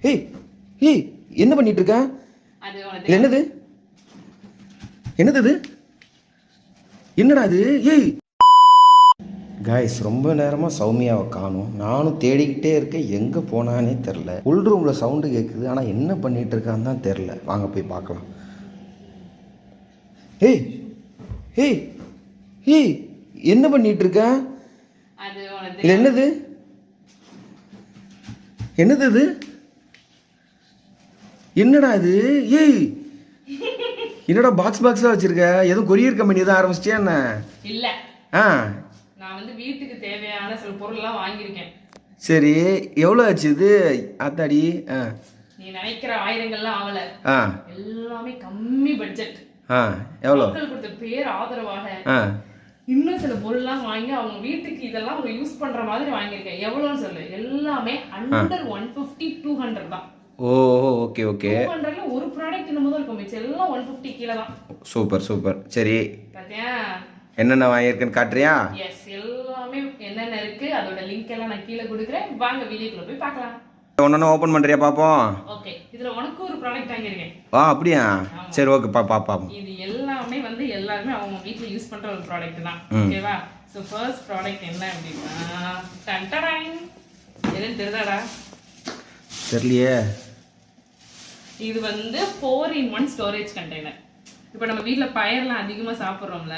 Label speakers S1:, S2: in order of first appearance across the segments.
S1: ஏய் ஏய் என்ன பண்ணிட்டு இருக்க?
S2: அது
S1: என்னது என்னது இது? என்னடா இது? ஏய் காய்ஸ், ரொம்ப நேரமாக சௌமியாவை காணும். நானும் தேடிக்கிட்டே இருக்கேன், எங்கே போனானே தெரில. உள் ரூமில் சவுண்டு கேட்குது, ஆனால் என்ன பண்ணிகிட்டு இருக்கான்னு தான் தெரில. வாங்க போய் பார்க்கலாம். ஏய் ஏய் ஏய் என்ன பண்ணிட்டு இருக்க? இது என்னது? என்னது இது? என்னடா இது? ஏய் என்னடா பாக்ஸ் பாக்ஸாக வச்சிருக்க? எதுவும் கொரியர் கம்பெனி தான் ஆரம்பிச்சிட்டியா என்ன?
S2: இல்ல. நான் வந்து வீட்டுக்கு தேவையான சில பொருள்லாம் வாங்கியிருக்கேன். சரி,
S1: எவ்வளோ ஆச்சு இது? ஆத்தாடி.
S2: நீ நினைக்கிற ஆயிரங்கள்லாம் ஆகல. எல்லாமே கம்மி பட்ஜெட்.
S1: எவ்வளோ?
S2: மக்கள் கொடுத்த பேர் ஆதரவாக இன்னும் சில பொருள்லாம் வாங்கி அவங்க வீட்டுக்கு இதெல்லாம் அவங்க யூஸ் பண்ற மாதிரி வாங்கியிருக்கேன். எவ்வளோன்னு சொல்லு. எல்லாமே அண்டர் 150 200 தான்.
S1: ஓ ஓகே ஓகே.
S2: 200ல ஒரு ப்ராடக்ட் இன்னும் இருக்கும், மிச்சம் எல்லாம் 150 கீழ தான்.
S1: Super super. சரி,
S2: பாத்தியா
S1: என்னென்ன வாங்கியிருக்கேன்னு காட்டுறியா?
S2: எஸ், எல்லாமே என்னென்ன இருக்கு அதோட லிங்க் எல்லாம் நான் கீழே கொடுக்குறேன். வாங்க வீடியோக்குள்ள போய் பார்க்கலாம்.
S1: ஒன்னொன்னு ஓபன் பண்றியா பாப்போம்?
S2: ஓகே, இதுல உனக்கு ஒரு ப்ராடக்ட் வாங்கியிருக்கேன்.
S1: அப்படியா? சரி ஓகே, பாப்போம்.
S2: இது எல்லாமே வந்து எல்லாருமே அவங்க வீட்ல யூஸ் பண்ற ஒரு ப்ராடக்ட் தான். ஓகேவா? சோ ஃபர்ஸ்ட் ப்ராடக்ட் என்ன அப்படின்னா டன்டடாய். என்னன்னு தெரியுதாடா?
S1: தெரியலையே.
S2: இது வந்து 4-in-1 ஸ்டோரேஜ் கண்டெய்னர். இப்போ நம்ம வீட்ல பயர்லாம் அதிகமா சாப்பிடுறோம்ல.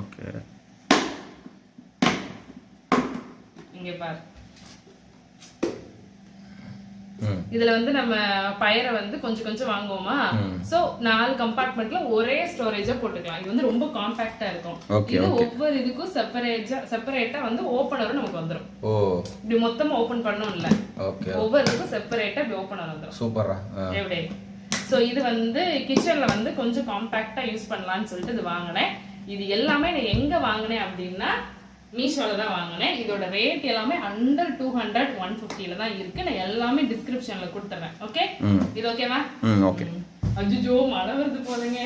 S1: ஓகே,
S2: இங்க பாரு. இதுல வந்து நம்ம பயரை வந்து கொஞ்சம் கொஞ்சம் வாங்குவோமா, சோ 4 கம்பார்ட்மெண்ட்ல ஒரே ஸ்டோரேஜா போட்டுக்கலாம். இது வந்து ரொம்ப காம்பாக்ட்டா இருக்கும். இது ஒவ்வொரு இதுக்கும் செப்பரேட்டா வந்து ஓபனரும் நமக்கு வந்துரும். ஓ, இப்படி மொத்தமா ஓபன் பண்ணனும் இல்ல. ஓகே, ஒவ்வொருக்கும் செப்பரேட்டா இப்படி ஓபனர் வந்துரும்.
S1: சூப்பரா.
S2: எப்படி? சோ இது வந்து கிச்சன்ல வந்து கொஞ்சம் காம்பாக்ட்டா யூஸ் பண்ணலாம்னு சொல்லிட்டு இது வாங்குனேன். இது எல்லாமே நான் எங்க வாங்குனேன் அப்படின்னா மீஷோல தான் வாங்கினேன். இதோட ரேட் எல்லாமே அண்டர் 200 150ல தான் இருக்கு. நான் எல்லாமே டிஸ்கிரிப்ஷன்ல கொடுத்துறேன். ஓகே, இது ஓகேவா?
S1: ஓகே.
S2: அஜ்ஜோ, மழை வருது போலங்க.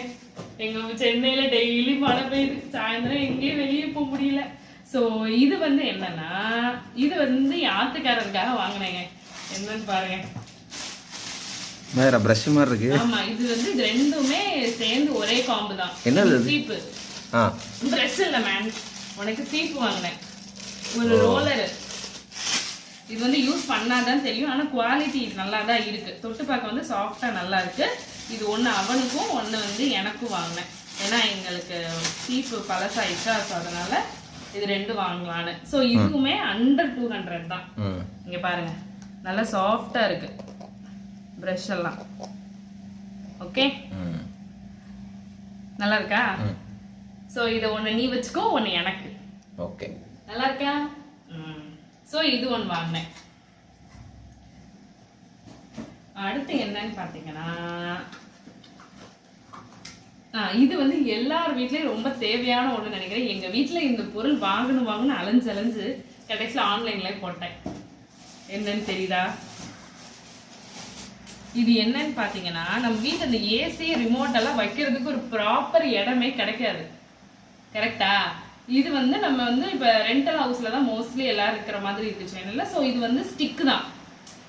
S2: எங்க சென்னையில டெய்லி மழை பெய்யுது. சாயந்தரம் எங்கேயும் வெளியே போக முடியல. சோ இது வந்து என்னன்னா, இது வந்து ஆத்துக்காரருக்காக வாங்கினேங்க. என்னன்னு பாருங்க.
S1: வேற பிரஷ் மாதிரி இருக்கு.
S2: ஆமா, இது வந்து இது ரெண்டுமே சேர்ந்து ஒரே காம்பு தான்.
S1: என்னது?
S2: சீப்பு. பிரஷ் இல்ல மேன், உனக்கு சீப்பு வாங்கினேன். ஒரு ரோலர். இது வந்து யூஸ் பண்ணாதான் தெரியும், ஆனா குவாலிட்டி நல்லா தான் இருக்கு. தொட்டு பார்க்க வந்து சாஃப்டா நல்லா இருக்கு. இது ஒண்ணு அவனுக்கும் ஒண்ணு வந்து எனக்கும் வாங்கினேன். ஏன்னா எங்களுக்கு சீப்பு பழசாயிடுச்சா, அதனால இது ரெண்டு வாங்கலான்னு. சோ இதுவுமே அண்டர் 200 தான். இங்க பாருங்க, நல்லா சாஃப்டா இருக்கு பிரஷ் எல்லாம். ஓகே, நல்லா இருக்கா? சோ இத ஒண்ணு நீ வச்சுக்கோ, ஒண்ணு எனக்கு.
S1: ஓகே,
S2: நல்லா இருக்கா? சோ இது ஒண்ணு வாங்கினேன். அடுத்து என்னன்னு பாத்தீங்கன்னா, இது வந்து எல்லார் வீட்லயும் ரொம்ப தேவையான ஒண்ணு நினைக்கிறேன். எங்க வீட்டுல இந்த பொருள் வாங்கணும் அலைஞ்சு கடைசியில ஆன்லைன்ல போட்டேன். என்னன்னு தெரியுதா? இது என்னன்னு பாத்தீங்கன்னா, நம்ம வீட்டுல இந்த ஏசி ரிமோட் எல்லாம் வைக்கிறதுக்கு ஒரு ப்ராப்பர் இடமே கிடைக்காது. கரெக்டா? இது வந்து நம்ம வந்து இப்ப ரெண்டல் ஹவுஸ்ல தான் மோஸ்ட்லி எல்லாரும் இருக்கிற மாதிரி இருக்கு சென்னையில. சோ இது வந்து ஸ்டிக் தான்.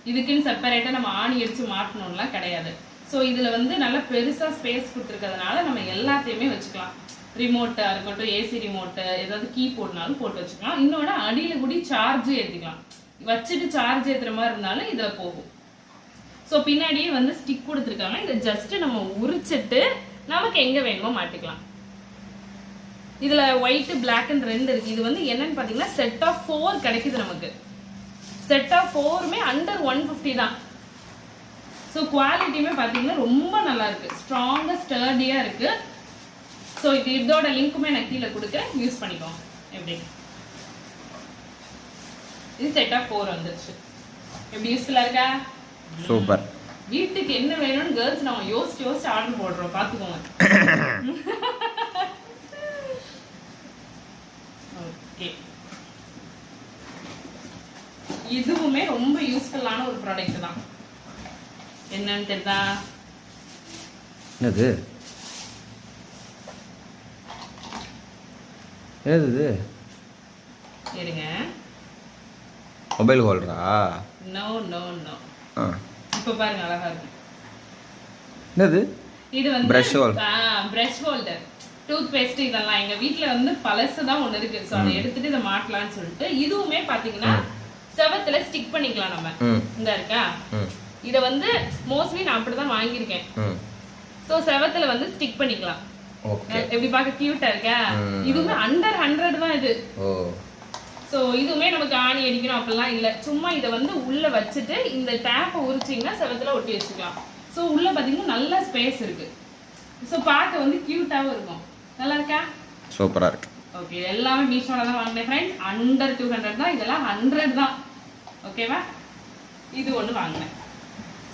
S2: இதுக்குன்னு செப்பரேட்டா நம்ம ஆணி அடிச்சு மாட்டணும்லாம் கிடையாது. சோ இதுல வந்து நல்ல பெருசா ஸ்பேஸ் கொடுத்துருக்கிறதுனால நம்ம எல்லாத்தையுமே வச்சுக்கலாம். ரிமோட்டா இருக்கட்டும், ஏசி ரிமோட்டு, ஏதாவது கீ போடனாலும் போட்டு வச்சுக்கலாம். இன்னொன்னு அடியில கூடி சார்ஜ் ஏற்றிக்கலாம். வச்சுட்டு சார்ஜ் ஏத்துற மாதிரி இருந்தாலும் இதுல போகும். சோ பின்னாடியே வந்து ஸ்டிக் கொடுத்துருக்காங்க. இதை ஜஸ்ட் நம்ம உரிச்சிட்டு நமக்கு எங்க வேணுமோ மாட்டிக்கலாம். இதுல ஒயிட், பிளாக் அண்ட் ரெண்டு இருக்கு. இது வந்து என்னன்னு பாத்தீங்கன்னா செட் ஆஃப் 4 கிடைக்குது நமக்கு. செட் ஆஃப் 4மே அண்டர் 150 தான். சோ குவாலிட்டியுமே பாத்தீங்கன்னா ரொம்ப நல்லா இருக்கு. ஸ்ட்ராங்கா ஸ்டர்டியா இருக்கு. சோ இதோட லிங்க்குமே நான் கீழே கொடுக்குறேன், யூஸ் பண்ணிக்கோங்க. எப்படி? இது செட் ஆஃப் 4 வந்துருச்சு. எப்படி யூஸ்ஃபுல்லா இருக்கா? சூப்பர். வீட்டுக்கு என்ன வேணும்னு கேர்ள்ஸ் நம்ம யோசிச்சு ஆர்டர் போடுறோம், பாத்துக்கோங்க. ஓகே, இதுவுமே ரொம்ப யூஸ்ஃபுல்லான ஒரு ப்ராடக்ட் தான். என்னன்னு தெரியுதா?
S1: என்னது? என்னது? இருங்க, மொபைல் ஹோல்டரா?
S2: No no no. இப்போ பாருங்க அழகா இருக்கு.
S1: என்னது
S2: இது வந்து
S1: Brush holder.
S2: Brush holder, toothpaste இதெல்லாம் எங்க வீட்ல வந்து பழசு தான் ஒண்ணு இருக்கு. சோ அதை எடுத்துட்டு இதை மாட்டலாம்னு சொல்லிட்டு இதுவுமே பாத்தீங்கன்னா செவத்துல ஸ்டிக் பண்ணிக்கலாம் நம்ம. இந்த இருக்கா, இத வந்து மோஸ்ட்லி நான் அப்படிதான் வாங்கியிருக்கேன். சோ செவத்துல வந்து ஸ்டிக் பண்ணிக்கலாம்.
S1: ஓகே,
S2: எப்படி பார்க்க கியூட்டா இருக்கா. இதுவுமே அண்டர் 100 தான் இது. சோ இதுவுமே நமக்கு ஆணி அடிக்கணும் அப்படிலாம் இல்ல. சும்மா இதை வந்து உள்ள வச்சுட்டு இந்த டேப்பை உரிச்சிங்கன்னா செவத்துல ஒட்டி வச்சுக்கலாம். சோ உள்ள பாத்தீங்கன்னா நல்ல ஸ்பேஸ் இருக்கு. சோ பார்க்க வந்து கியூட்டாவும் இருக்கும். நல்லா இருக்கா?
S1: சூப்பரா இருக்கு.
S2: ஓகே, எல்லாமே மீஷோல தான் வாங்கினேன் ஃப்ரெண்ட்ஸ். அண்டர் 200 தான், இதெல்லாம் 100 தான். ஓகேவா? இது ஒண்ணு வாங்கினேன்.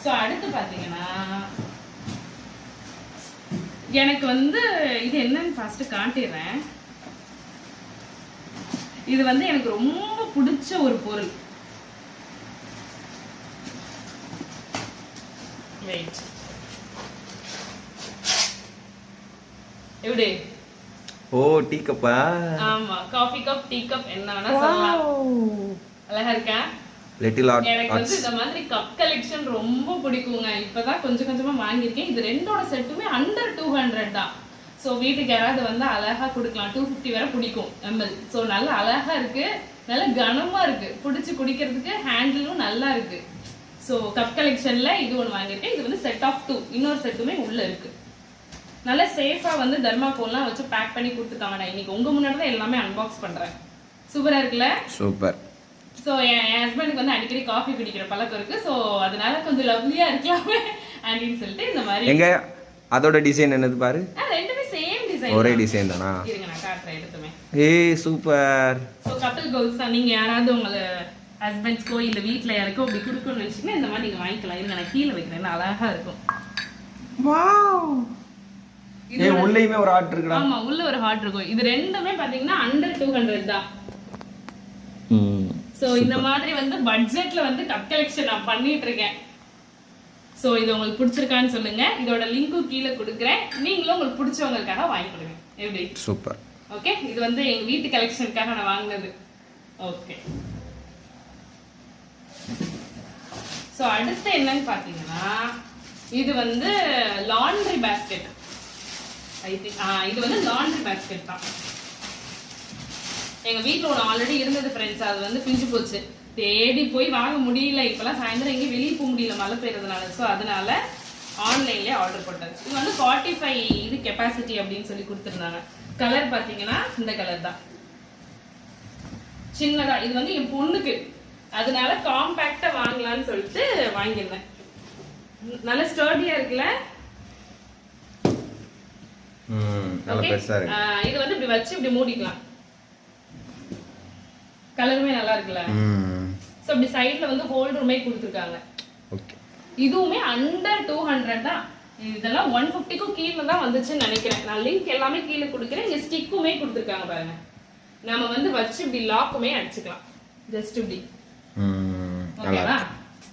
S2: சோ அடுத்து பாத்தீங்கன்னா எனக்கு வந்து இது என்னன்னு ஃபர்ஸ்ட் காட்டிடுறேன். இது வந்து எனக்கு ரொம்ப பிடிச்ச ஒரு பொருள். வெயிட், எப்படி?
S1: ஓ, டீ கப்பா?
S2: ஆமா, காஃபி கப், டீ கப், என்ன வேணா சொல்லலாம். அழகா இருக்கா?
S1: Little art.
S2: எனக்கு வந்து இந்த மாதிரி கப் கலெக்ஷன் ரொம்ப பிடிக்குங்க. இப்பதான் கொஞ்சம் கொஞ்சமா வாங்கியிருக்கேன். இது ரெண்டோட செட்டுமே அண்டர் 200 தான். சோ வீட்டுக்கு யாராவது வந்து அழகா கொடுக்கலாம். 250 வரை பிடிக்கும் ml. சோ நல்ல அழகா இருக்கு, நல்ல கனமா இருக்கு, பிடிச்சு குடிக்கிறதுக்கு. ஹேண்டிலும் நல்லா இருக்கு. சோ கப் கலெக்ஷன்ல இது ஒன்று வாங்கியிருக்கேன். இது வந்து செட் ஆஃப் 2, இன்னொரு செட்டுமே உள்ள இருக்கு. நல்ல சேஃபா வந்து தர்மாகோல்லாம் வச்சு பேக் பண்ணி கொடுத்துருக்காங்க. நான் இன்னைக்கு உங்க முன்னாடி தான் எல்லாமே அன்பாக்ஸ் பண்றேன். சூப்பரா இருக்குல்ல?
S1: சூப்பர்.
S2: சோ என் ஹஸ்பண்டுக்கு வந்து அடிக்கடி காஃபி குடிக்கிற பழக்கம் இருக்கு. சோ அதனால கொஞ்சம் லவ்லியா இருக்கலாமே அப்படின்னு சொல்லிட்டு இந்த மாதிரி.
S1: எங்க அதோட டிசைன் என்னது பாரு?
S2: ரெண்டுமே சேம் டிசைன்,
S1: ஒரே டிசைன் தானா?
S2: இருங்க நான் காட்டுறேன் எடுத்துமே.
S1: ஏய் சூப்பர்.
S2: சோ கப்பிள் கோல்ஸ் தான். நீங்க யாராவது உங்க ஹஸ்பண்ட்ஸ்க்கோ இல்ல வீட்ல யாருக்கோ அப்படி கொடுக்கணும்னு நினைச்சீங்கன்னா இந்த மாதிரி நீங்க வாங்கிக்கலாம். இருங்க நான் கீழே வைக்கிறேன், அழகா இருக்கும்.
S1: வாவ், ஏ உள்ளேயுமே ஒரு ஹார்ட் இருக்குடா.
S2: ஆமா, உள்ள ஒரு ஹார்ட் இருக்கும். இது ரெண்டுமே பாத்தீங்கன்னா அண்டர் 200 தான். சோ இந்த மாதிரி வந்து பட்ஜெட்ல வந்து கப் கலெக்ஷன் நான் பண்ணிட்டு இருக்கேன். சோ இது உங்களுக்கு பிடிச்சிருக்கான்னு சொல்லுங்க. இதோட லிங்க்கும் கீழே கொடுக்குறேன். நீங்களும் உங்களுக்கு பிடிச்சவங்களுக்காக வாங்கி கொடுங்க. எப்படி?
S1: சூப்பர்.
S2: ஓகே, இது வந்து எங்க வீட்டு கலெக்ஷனுக்காக நான் வாங்கினது. ஓகே, சோ அடுத்து என்னன்னு பாத்தீங்கன்னா இது வந்து லாண்ட்ரி பாஸ்கெட். இது வந்து லாண்ட்ரி பாஸ்கெட் தான். எங்க வீட்டுல ஒன்று ஆல்ரெடி இருந்தது ஃப்ரெண்ட்ஸ். அது வந்து பிஞ்சு போச்சு. தேடி போய் வாங்க முடியல. இப்பெல்லாம் சாயந்தரம் எங்கேயும் வெளியே போக முடியல மழை பெய்யறதுனால. ஸோ அதனால ஆன்லைன்லேயே ஆர்டர் போட்டாச்சு. இது வந்து 45 இது கெப்பாசிட்டி அப்படின்னு சொல்லி கொடுத்துருந்தாங்க. கலர் பார்த்தீங்கன்னா இந்த கலர் தான், சின்னதா. இது வந்து என் பொண்ணுக்கு, அதனால காம்பேக்டா வாங்கலாம்னு சொல்லிட்டு வாங்கியிருந்தேன். நல்ல ஸ்டர்டியா இருக்குல்ல? இது வந்து இப்படி வச்சு இப்படி மூடிக்கலாம். கலருமே நல்லா இருக்குல்ல? சோ இப்படி சைடுல வந்து ஹோல்டருமே கொடுத்துருக்காங்க. ஓகே, இதுவுமே அண்டர் 200 தான். இதெல்லாம் 150க்கும் கீழே தான் வந்துச்சுன்னு நினைக்கிறேன். நான் லிங்க் எல்லாமே கீழே கொடுக்குறேன். இங்க ஸ்டிக்குமே கொடுத்துருக்காங்க பாருங்க. நம்ம வந்து வச்சு இப்படி லாக்குமே அடிச்சுக்கலாம். ஜஸ்ட் இப்படி. ஓகேவா?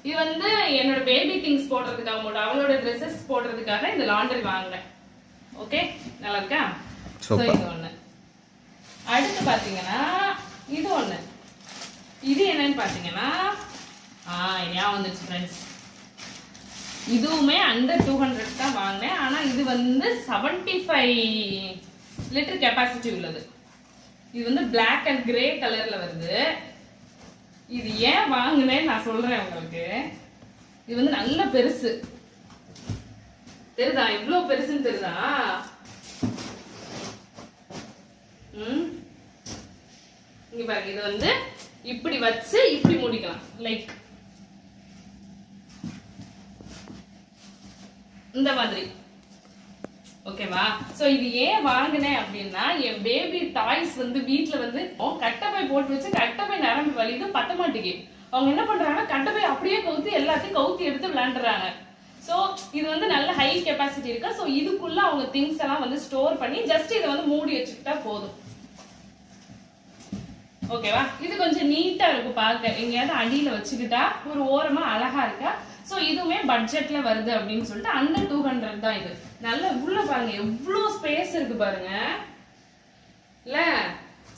S2: இது வந்து என்னோட பேபி திங்ஸ் போடுறதுக்காக மட்டும், அவளோட ட்ரெஸ்ஸஸ் போடுறதுக்காக இந்த லாண்டரி வாங்கினேன். ஓகே, நல்லா இருக்கா? சோ இது ஒண்ணு. அடுத்து பாத்தீங்கன்னா இது ஒண்ணு. இது என்னன்னு பாத்தீங்கன்னா ஞாபகம் வந்துச்சு ஃப்ரெண்ட்ஸ். இதுவுமே அண்டர் 200 தான் வாங்கினேன். ஆனா இது வந்து 75 லிட்டர் கெப்பாசிட்டி உள்ளது. இது வந்து பிளாக் அண்ட் கிரே கலர்ல வருது. இது ஏன் வாங்கினேன்னு நான் சொல்றேன் உங்களுக்கு. இது வந்து நல்ல பெருசு. தெரியுதா எவ்வளவு பெருசுன்னு? தெரியுதா? இங்க பாருங்க. இது வந்து இப்படி வச்சு இப்படி மூடிக்கலாம். லைக் இந்த மாதிரி. ஓகேவா? சோ இது ஏன் வாங்கினேன் அப்படின்னா, என் பேபி டாய்ஸ் வந்து வீட்டுல வந்து கட்டப்பை போட்டு வச்சு கட்டப்பை நரம்பு வலிது பத்த மாட்டேங்குது. அவங்க என்ன பண்றாங்கன்னா கட்டப்பை அப்படியே கவுத்தி எல்லாத்தையும் கவுத்தி எடுத்து விளையாண்டுறாங்க. சோ இது வந்து நல்ல ஹை கெப்பாசிட்டி இருக்கா. சோ இதுக்குள்ள அவங்க திங்ஸ் எல்லாம் வந்து ஸ்டோர் பண்ணி ஜஸ்ட் இதை வந்து மூடி வச்சுக்கிட்டா போதும். ஓகேவா? இது கொஞ்சம் நீட்டா இருக்கும் பார்க்க. எங்கேயாவது அடியில வச்சுக்கிட்டா ஒரு ஓரமா அழகா இருக்கா. சோ இதுவுமே பட்ஜெட்ல வருது அப்படின்னு சொல்லிட்டு அண்டர் 200 தான். இது நல்ல உள்ள பாருங்க எவ்வளவு ஸ்பேஸ் இருக்கு பாருங்க இல்ல.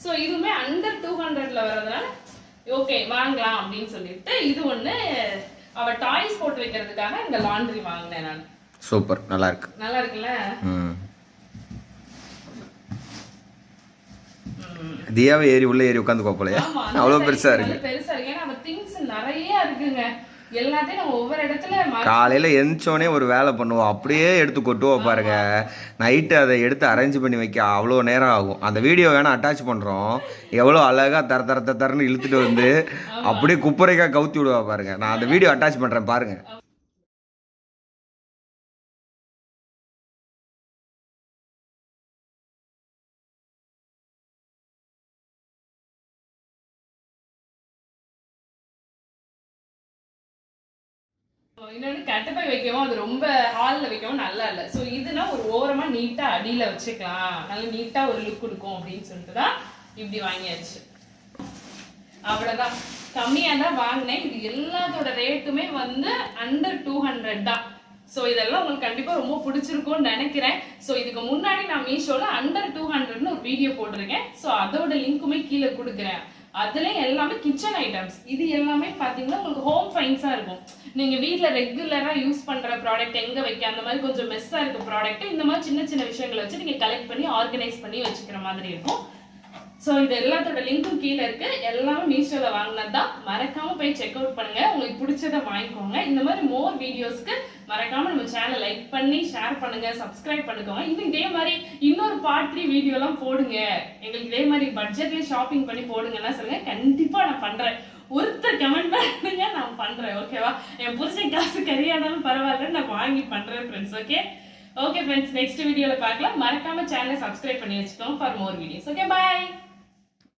S2: சோ இதுவுமே அண்டர் 200ல வர்றதுனால ஓகே வாங்கலாம் அப்படின்னு சொல்லிட்டு இது ஒண்ணு அவ டாய்ஸ் போட்டு வைக்கிறதுக்காக இந்த லாண்ட்ரி வாங்கினேன் நான்.
S1: சூப்பர், நல்லா இருக்கு.
S2: நல்லா இருக்குல்ல?
S1: தியாவை ஏறி உள்ள ஏறி உட்காந்து போலையா? அவ்வளவு பெருசா இருக்கு.
S2: பெருசா இருக்கு. ஏன்னா அவ திங்ஸ் நிறைய இருக்குங்க. எல்லாத்தையும் நம்ம ஒவ்வொரு இடத்துல
S1: காலையில எந்திரிச்சோடனே ஒரு வேலை பண்ணுவோம், அப்படியே எடுத்து கொட்டுவோம் பாருங்க. நைட்டு அதை எடுத்து அரேஞ்ச் பண்ணி வைக்க அவ்வளோ நேரம் ஆகும். அந்த வீடியோ வேணா அட்டாச் பண்றோம். எவ்வளோ அழகா தரன்னு இழுத்துட்டு வந்து அப்படியே குப்பரைக்கா கவுத்தி விடுவா பாருங்க. நான் அந்த வீடியோ அட்டாச் பண்றேன் பாருங்க.
S2: இன்னொன்னு கட்டப்பை வைக்கவும் அது ரொம்ப ஹால்ல வைக்கவும் நல்லா இல்ல. சோ இதுனா ஒரு ஓரமா நீட்டா அடியில வச்சுக்கலாம், நல்ல நீட்டா ஒரு லுக் கொடுக்கும் அப்படின்னு சொல்லிட்டு தான் இப்படி வாங்கியாச்சு. அவ்வளவுதான், கம்மியா தான் வாங்கினேன். இது எல்லாத்தோட ரேட்டுமே வந்து அண்டர் 200 தான். சோ இதெல்லாம் உங்களுக்கு கண்டிப்பா ரொம்ப பிடிச்சிருக்கும்னு நினைக்கிறேன். சோ இதுக்கு முன்னாடி நான் மீஷோல அண்டர் 200ன்னு ஒரு வீடியோ போட்டிருக்கேன். சோ அதோட லிங்க்குமே கீழே கொடுக்குறேன். அதுல எல்லாமே கிச்சன் ஐட்டம்ஸ். இது எல்லாமே பாத்தீங்கன்னா உங்களுக்கு ஹோம் ஃபைன்ஸா இருக்கும். நீங்க வீட்ல ரெகுலரா யூஸ் பண்ற ப்ராடக்ட் எங்க வைக்க, அந்த மாதிரி கொஞ்சம் மெஸ்ஸா இருக்க ப்ராடக்ட் இந்த மாதிரி சின்ன சின்ன விஷயங்களை வச்சு நீங்க கலெக்ட் பண்ணி ஆர்கனைஸ் பண்ணி வச்சுக்கிற மாதிரி இருக்கும். சோ இது எல்லாத்தோட லிங்க்கும் கீழே இருக்கு. எல்லாமே மீஷோல வாங்கினதுதான். மறக்காம போய் செக் அவுட் பண்ணுங்க, உங்களுக்கு பிடிச்சதை வாங்கிக்கோங்க. இந்த மாதிரி மோர் வீடியோஸ்க்கு மறக்காம நம்ம சேனல் லைக் பண்ணி ஷேர் பண்ணுங்க, சப்ஸ்கிரைப் பண்ணிக்கோங்க. இன்னும் இதே மாதிரி இன்னொரு பார்ட் 3 வீடியோ எல்லாம் போடுங்க, எங்களுக்கு இதே மாதிரி பட்ஜெட்ல ஷாப்பிங் பண்ணி போடுங்கன்னா சொல்லுங்க, கண்டிப்பா நான் பண்றேன். ஒருத்தர் கமெண்ட் பண்ணுங்க, நான் பண்றேன். ஓகேவா? என் புருஷன் காசு கரியானாலும் பரவாயில்ல, நான் வாங்கி பண்றேன் ஃப்ரெண்ட்ஸ். ஓகே ஃப்ரெண்ட்ஸ், நெக்ஸ்ட் வீடியோல பார்க்கலாம். மறக்காம சேனலை சப்ஸ்கிரைப் பண்ணி வச்சுக்கோங்க for more videos. Okay, bye.